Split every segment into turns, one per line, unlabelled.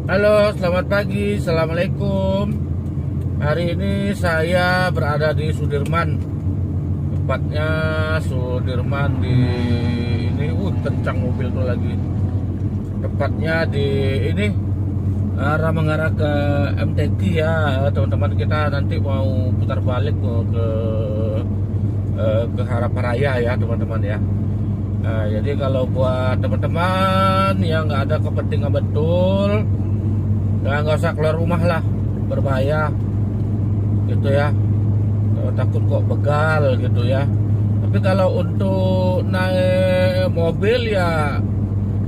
Halo, selamat pagi. Assalamualaikum. Hari ini saya berada di Sudirman. Tepatnya Sudirman di ini, kencang mobil tuh lagi. Tepatnya di ini arah mengarah ke MTQ ya, teman-teman. Kita nanti mau putar balik mau ke Harapan Raya ya, teman-teman ya. Nah, jadi kalau buat teman-teman yang nggak ada kepentingan betul, ya nggak usah keluar rumah lah, berbahaya gitu ya. Takut kok begal gitu ya. Tapi kalau untuk naik mobil ya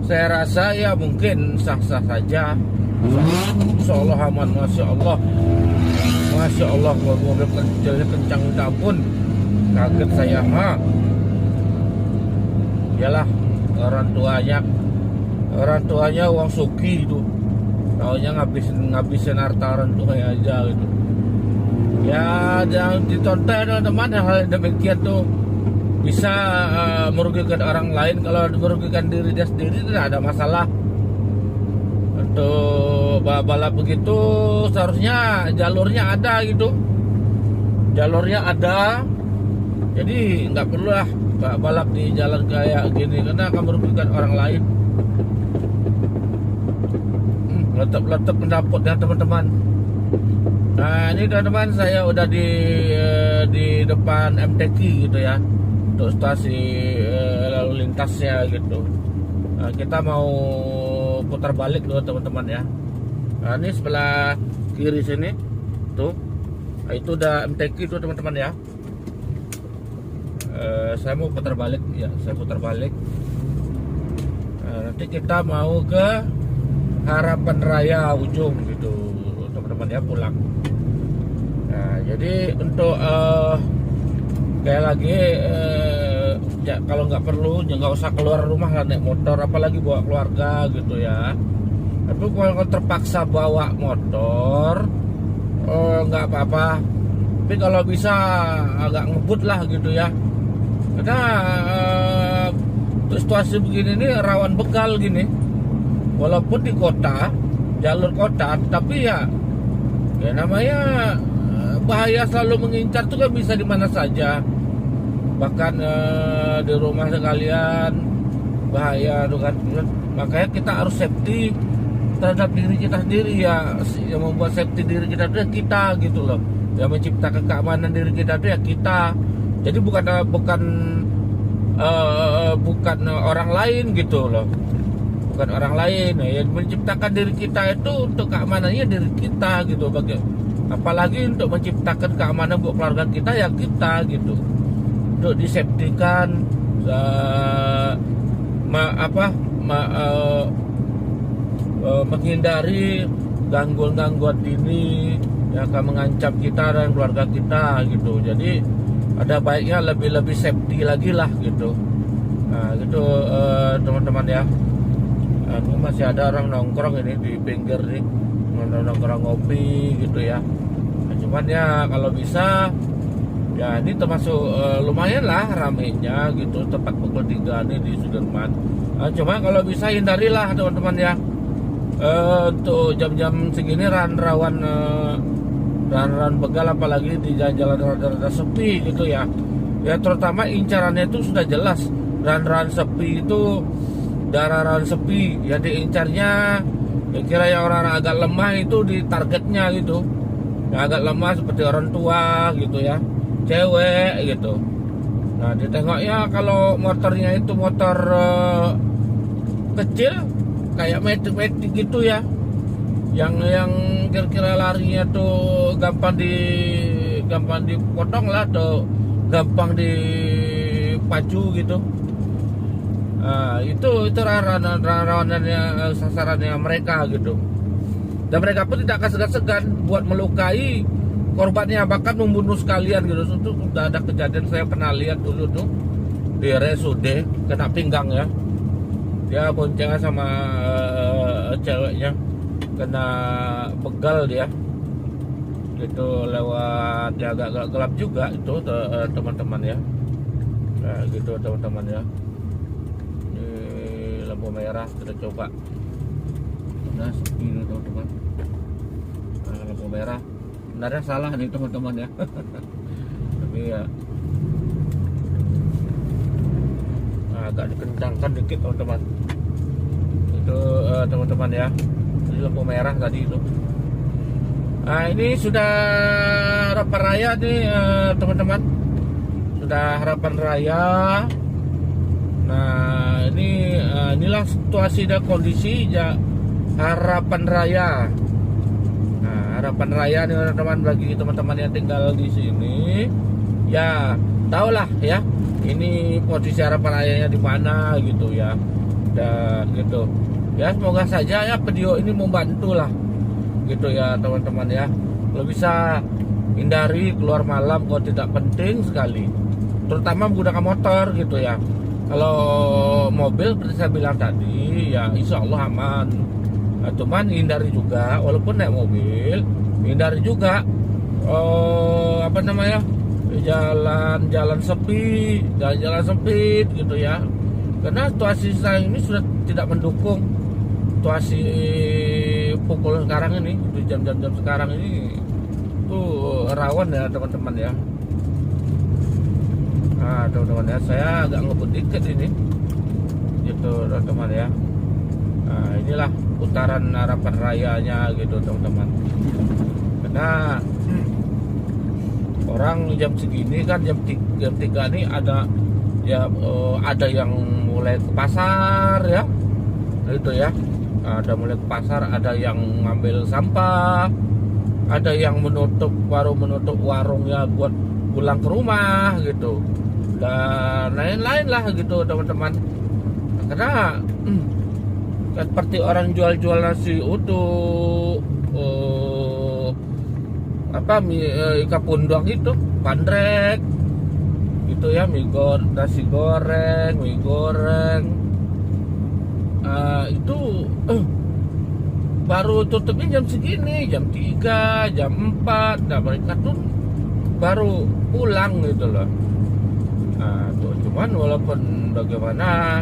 saya rasa ya mungkin sah-sah saja. Insya Allah aman, masya Allah, masya Allah. Mobil kecilnya kencang minta ampun, kaget saya Yalah, orang tuanya uang suki itu, taunya ngabisin harta orang tuanya aja gitu. Ya jangan ditonton teman-teman, hal yang demikian tuh bisa merugikan orang lain. Kalau merugikan diri dia sendiri tidak ada masalah. Untuk balap begitu seharusnya jalurnya ada gitu, jalurnya ada, jadi nggak perlu lah balap di jalan kayak gini karena akan merugikan orang lain. Letep pendapat ya teman-teman. Nah ini teman-teman, saya udah di depan MTQ gitu ya, untuk stasi lalu lintasnya gitu. Nah, kita mau putar balik tuh teman-teman ya. Nah ini sebelah kiri sini tuh, nah, itu udah MTQ tuh teman-teman ya. Saya mau putar balik ya, saya putar balik. Nanti kita mau ke Harapan Raya ujung gitu teman-teman ya, pulang. Nah jadi untuk kayak lagi ya, kalau nggak perlu ya nggak usah keluar rumah lah naik motor, apalagi bawa keluarga gitu ya. Tapi kalau terpaksa bawa motor nggak apa-apa, tapi kalau bisa agak ngebut lah gitu ya. Karena situasi begini ini rawan begal gini, walaupun di kota, jalur kota, tapi ya namanya bahaya selalu mengincar tuh kan, bisa di mana saja, bahkan di rumah sekalian bahaya tuh kan. Makanya kita harus safety terhadap diri kita sendiri ya. Yang membuat safety diri kita itu ya kita gitu loh, yang menciptakan keamanan diri kita itu ya kita. Jadi bukan orang lain gitu loh, bukan orang lain. Ya, menciptakan diri kita itu untuk keamanannya diri kita gitu. Apalagi untuk menciptakan keamanan buat keluarga kita ya kita gitu. Untuk diseptikan menghindari gangguan-gangguan dini yang akan mengancam kita dan keluarga kita gitu. Jadi ada baiknya lebih safety lagi lah gitu. Nah gitu teman-teman ya. Ini masih ada orang nongkrong ini di pinggir nih, nongkrong ngopi gitu ya. Nah, cuman ya kalau bisa ya ini termasuk lumayan lah ramenya gitu, tepat pukul 3 nih di Sudirman. Nah, cuma kalau bisa hindarilah teman-teman ya. Untuk jam-jam segini rawan begal, apalagi di jalan-jalan rada-rada sepi gitu ya. Ya terutama incarannya itu sudah jelas, jalan sepi itu daerah sepi ya, diincarnya ya, kira yang orang agak lemah itu di targetnya gitu ya, agak lemah seperti orang tua gitu ya, cewek gitu. Nah ditengoknya kalau motornya itu motor kecil kayak metik gitu ya, yang kira-kira larinya tuh gampang dipotong lah, atau gampang dipacu gitu. Nah, itu rawanannya, sasarannya mereka gitu. Dan mereka pun tidak akan segan-segan buat melukai korbannya, bahkan membunuh sekalian gitu. Itu sudah ada kejadian, saya pernah lihat dulu tuh di RSUD, kena pinggang ya. Dia boncengan sama ceweknya, kena begal dia gitu, lewat ya agak gelap juga itu teman-teman ya. Nah gitu teman-teman ya, ini lampu merah kita coba. Nah sepi teman-teman. lampu merah. Sebenarnya salah nih teman-teman ya. Tapi ya agak dikencangkan dikit teman-teman. Itu teman-teman ya. Ini lampu merah tadi itu. Nah ini sudah harapan raya nih teman-teman. Sudah harapan raya. Nah ini inilah situasi dan kondisi ya, harapan raya. Nah harapan raya nih teman-teman, bagi teman-teman yang tinggal di sini ya tahulah ya ini posisi harapan rayanya di mana gitu ya. Dan gitu ya, semoga saja ya video ini membantu lah gitu ya teman-teman ya. Kalau bisa hindari keluar malam kalau tidak penting sekali, terutama menggunakan motor gitu ya. Kalau mobil seperti saya bilang tadi ya insya Allah aman. Nah, cuman hindari juga, walaupun naik mobil hindari juga apa namanya, jalan sepi, jalan sempit gitu ya. Karena situasi sekarang ini sudah tidak mendukung. Situasi pukul sekarang ini, itu jam-jam sekarang ini tuh rawan ya teman-teman ya. Nah teman-teman ya, saya agak ngebut dikit ini gitu teman-teman ya. Nah inilah putaran harapan rayanya gitu teman-teman. Karena orang jam segini kan jam 3 nih ada ya, ada yang mulai ke pasar ya itu ya, ada mulai ke pasar, ada yang ngambil sampah, ada yang menutup warungnya buat pulang ke rumah gitu, dan lain-lain lah gitu teman-teman. Karena seperti orang jual-jual nasi uduk, ikan pundong itu, bandrek gitu ya, nasi goreng, mie goreng, itu baru tutupnya jam segini, jam 3, jam 4. Nah mereka tuh baru pulang gitu loh. Nah tuh, cuman walaupun bagaimana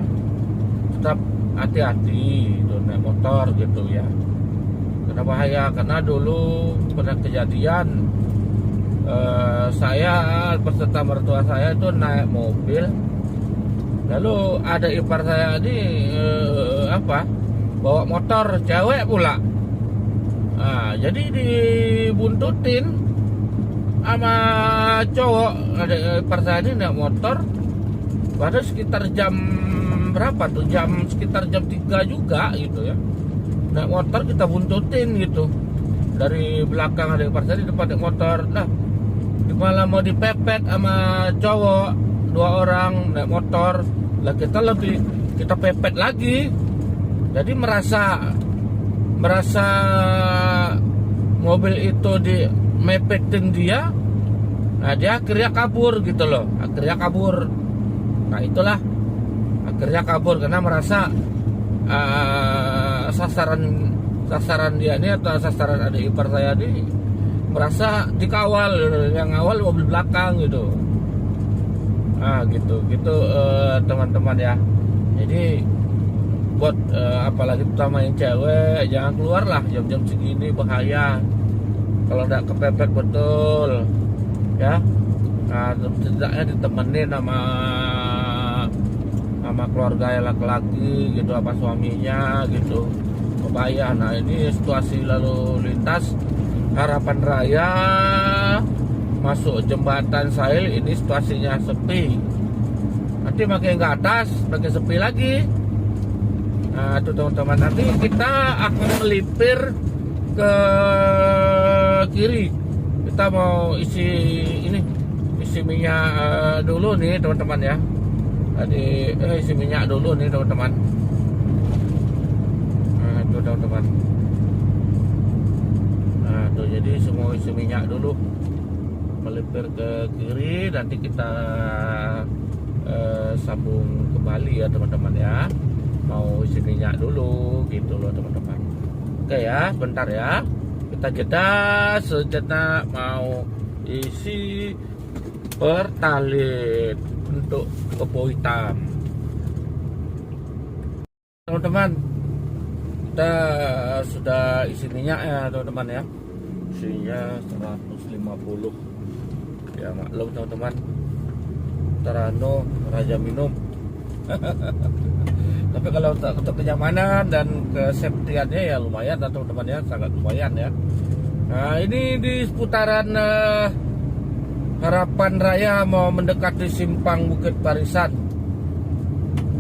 tetap hati-hati itu naik motor gitu ya, karena bahaya. Karena dulu pernah kejadian, saya beserta mertua saya itu naik mobil, lalu ada ipar saya ini bawa motor cewek pula. Nah, jadi dibuntutin sama cowok. Ada ipar saya ini naik motor pada sekitar jam berapa tuh, sekitar jam 3 juga gitu ya. Naik motor kita buntutin gitu dari belakang, ada ipar saya di depan naik motor. Nah malah mau dipepet sama cowok 2 orang naik motor lah, kita pepet lagi. Jadi merasa mobil itu di mepetin dia. Nah dia akhirnya kabur gitu loh, nah itulah akhirnya kabur karena merasa sasaran dia ini atau sasaran adik ipar saya ini merasa dikawal, yang awal mobil belakang gitu. Nah gitu teman-teman ya. Jadi buat apalagi terutama yang cewek, jangan keluar lah jam-jam segini, bahaya kalau nggak kepepet betul ya. Nah setidaknya ditemenin sama keluarga yang laki-laki gitu, apa suaminya gitu, bahaya. Nah ini situasi lalu lintas harapan raya masuk jembatan Sahil ini situasinya sepi. Nanti makin ke atas makin sepi lagi. Nah itu teman-teman, nanti kita akan melipir ke kiri. Kita mau isi minyak dulu nih teman-teman ya. Tadi isi minyak dulu nih teman-teman. Nah itu teman-teman. Nah tuh, jadi semua isi minyak dulu, melipir ke kiri, nanti kita sambung kembali ya teman-teman ya. Mau isi minyak dulu gitu loh teman-teman. Oke ya, bentar ya, kita jeda sejenak mau isi pertalite untuk kebo hitam. Teman-teman, kita sudah isi minyak ya teman-teman ya. Isinya 150. Ya maklum teman-teman, Terano Raja Minum. Tapi kalau untuk kenyamanan dan kesafetyannya ya lumayan teman-teman ya, sangat lumayan ya. Nah ini di seputaran Harapan Raya mau mendekati simpang Bukit Barisan.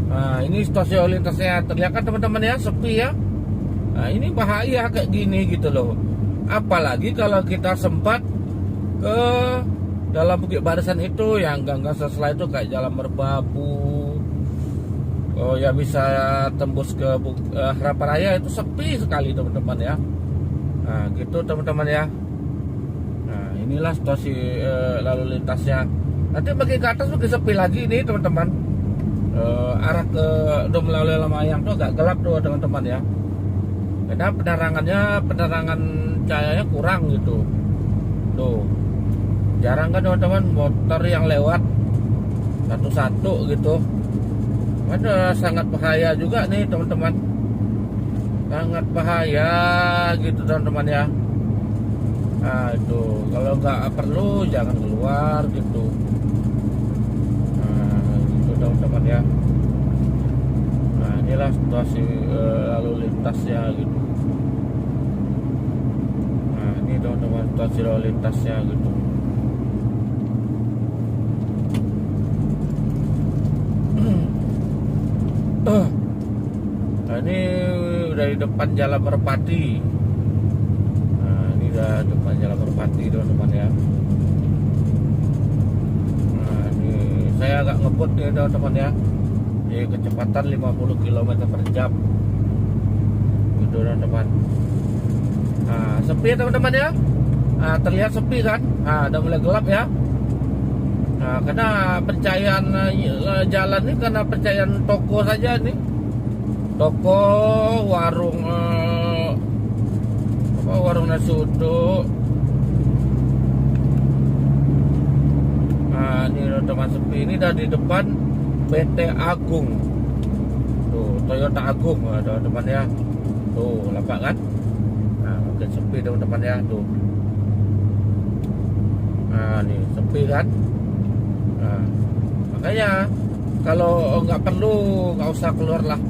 Nah ini situasi lalu lintasnya terlihat kan teman-teman ya, sepi ya. Nah ini bahaya kayak gini gitu loh. Apalagi kalau kita sempat ke dalam Bukit Barisan itu yang gang-gang setelah itu kayak Jalan Merbabu. Oh ya bisa tembus ke Harapan Raya itu sepi sekali teman-teman ya. Nah gitu teman-teman ya. Nah inilah situasi lalu lintasnya. Nanti makin ke atas makin sepi lagi nih teman-teman. Arah ke udah melalui Lamayang tuh agak gelap tuh teman-teman ya. Karena penerangan cahayanya kurang gitu. Tuh jarang kan teman-teman motor yang lewat satu-satu gitu. Ada sangat bahaya juga nih teman-teman, sangat bahaya gitu teman-teman ya. Nah itu kalau nggak perlu jangan keluar gitu. Nah itu teman-teman ya. Nah inilah situasi lalu lintasnya gitu. Nah ini teman-teman situasi lalu lintasnya gitu. Nah ini udah di depan Jalan Merpati. Nah ini udah depan Jalan Merpati teman-teman ya. Nah ini saya agak ngebut nih teman-teman ya, di kecepatan 50 km per jam gitu teman-teman. Nah sepi ya teman-teman ya. Nah terlihat sepi kan. Nah udah mulai gelap ya. Nah karena pencahayaan jalan ini karena pencahayaan toko saja nih. Toko, warung warung nasi uduk. Nah ini teman sepi, ini udah di depan PT Agung. Tuh Toyota Agung ada teman ya. Tuh nampak kan. Nah mungkin sepi teman-teman ya tuh. Nah ini sepi kan. Nah makanya kalau nggak perlu nggak usah keluar lah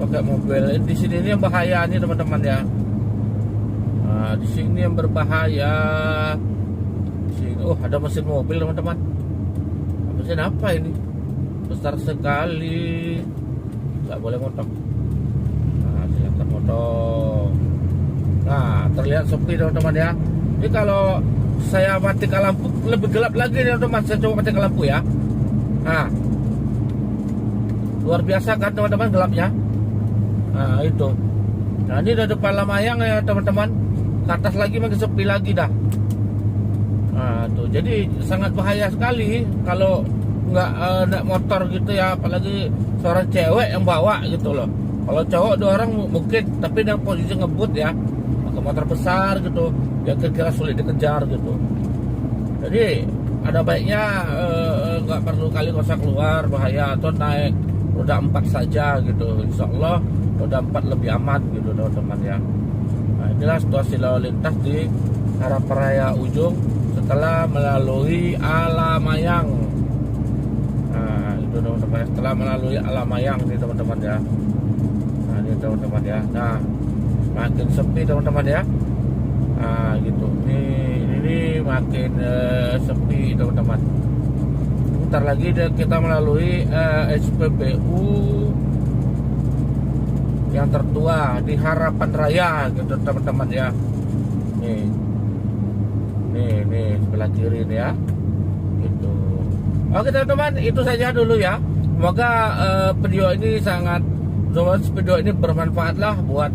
pakai mobil. Di sini ini yang bahaya nih teman-teman ya. Nah, di sini yang berbahaya. Di sini, ada mesin mobil teman-teman. Mesin apa ini? Besar sekali. Nggak boleh motong. Nah, silakan motong. Nah, terlihat sepi teman-teman ya. Ini kalau saya matikan lampu lebih gelap lagi teman-teman. Saya coba matikan lampu ya. Nah, luar biasa kan teman-teman gelapnya. Nah itu. Nah ini udah depan Lamayang ya teman-teman. Ke atas lagi makin sepi lagi dah. Nah tuh jadi sangat bahaya sekali kalau nggak naik motor gitu ya, apalagi seorang cewek yang bawa gitu loh. Kalau cowok dua orang mungkin, tapi dengan posisi ngebut ya, pakai motor besar gitu, ya kira-kira sulit dikejar gitu. Jadi ada baiknya nggak perlu kali nggak usah keluar bahaya, atau naik roda 4 saja gitu. Insya Allah roda 4 lebih aman gitu teman-teman ya. Nah inilah situasi lalu lintas di Harapan Raya Ujung setelah melalui Alamayang. Nah itu teman-teman ya, setelah melalui Alamayang nih teman-teman ya. Nah ini teman-teman ya. Nah makin sepi teman-teman ya. Nah gitu. Ini makin sepi teman-teman. Bentar lagi kita melalui SPBU yang tertua di Harapan Raya gitu teman-teman ya. Nih sebelah kiri nih ya. Gitu. Oke teman-teman, itu saja dulu ya. Semoga video ini bermanfaat lah buat